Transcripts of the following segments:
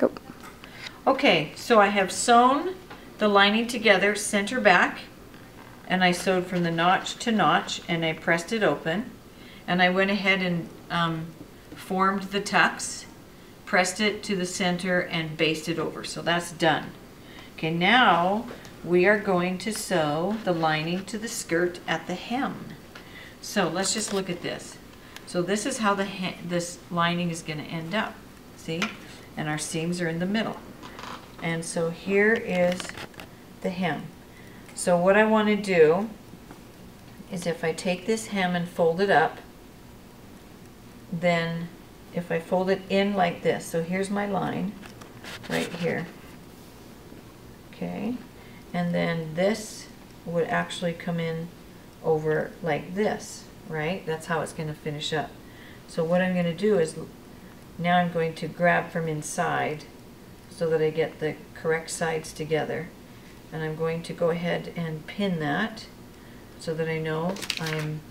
Go. Okay, so I have sewn the lining together center back, and I sewed from the notch to notch, and I pressed it open, and I went ahead and formed the tucks, pressed it to the center, and basted over. So that's done. Okay, now we are going to sew the lining to the skirt at the hem. So let's just look at this. So this is how this lining is going to end up. See? And our seams are in the middle. And so here is the hem. So what I want to do is if I take this hem and fold it up, then if I fold it in like this, so here's my line right here. Okay, and then this would actually come in over like this, right? That's how it's going to finish up. So what I'm going to do is now I'm going to grab from inside so that I get the correct sides together, and I'm going to go ahead and pin that so that I know I'm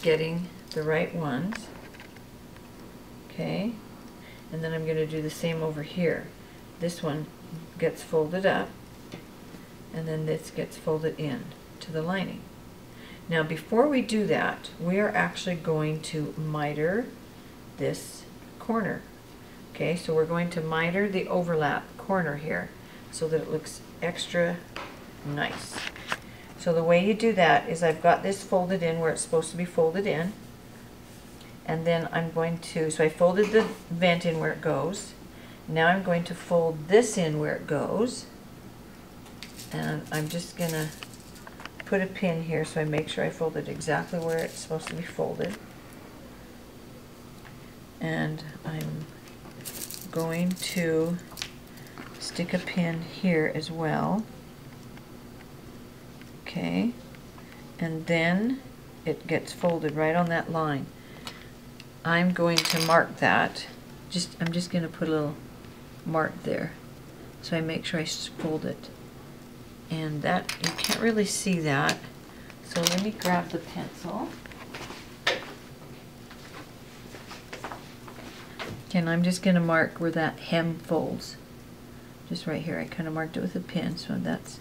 getting the right ones. Okay, and then I'm going to do the same over here. This one gets folded up, and then this gets folded in to the lining. Now before we do that, we are actually going to miter this corner. Okay, so we're going to miter the overlap corner here so that it looks extra nice. So the way you do that is I've got this folded in where it's supposed to be folded in, and then I'm going to, so I folded the vent in where it goes. Now I'm going to fold this in where it goes, and I'm just going to put a pin here so I make sure I fold it exactly where it's supposed to be folded. And I'm going to stick a pin here as well. Okay, and then it gets folded right on that line. I'm going to mark that. I'm just going to put a little mark there so I make sure I fold it. And that, you can't really see that, so let me grab the pencil. Okay, and I'm just going to mark where that hem folds. Just right here. I kind of marked it with a pin, so that's,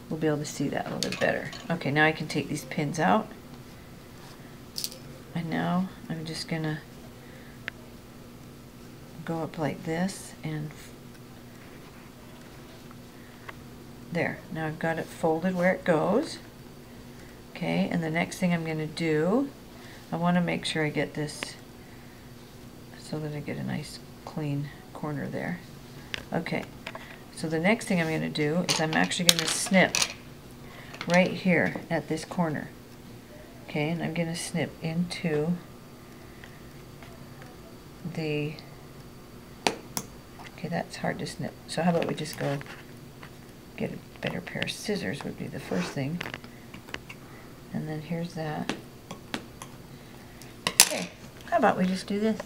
we'll be able to see that a little bit better. Okay, now I can take these pins out. And now I'm just going to go up like this, and there. Now I've got it folded where it goes. Okay, and the next thing I'm going to do, I want to make sure I get this so that I get a nice clean corner there. Okay, so the next thing I'm going to do is I'm actually going to snip right here at this corner. Okay, and I'm going to snip into the, okay, that's hard to snip. So how about we just go get a better pair of scissors would be the first thing. And then here's that. Okay, how about we just do this?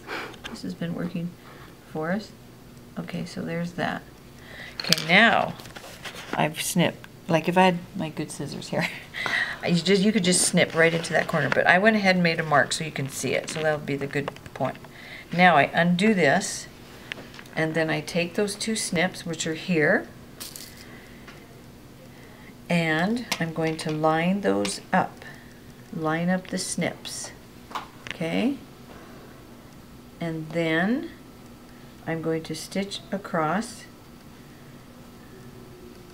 This has been working for us. Okay, so there's that. Okay, now I've snipped, like if I had my good scissors here, you could just snip right into that corner, but I went ahead and made a mark so you can see it, so that would be the good point. Now I undo this, and then I take those two snips, which are here, and I'm going to line those up. Line up the snips. Okay? And then I'm going to stitch across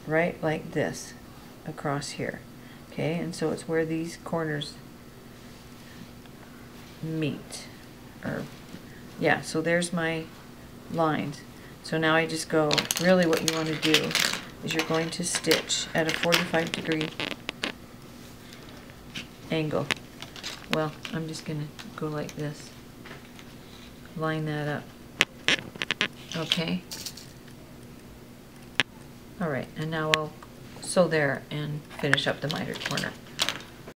right like this across here. Okay? And so it's where these corners meet. Or yeah, so there's my lines. So now I just go, really what you want to do is you're going to stitch at a 45-degree angle. Well, I'm just going to go like this. Line that up. Okay? Alright, and now I'll sew there and finish up the mitered corner.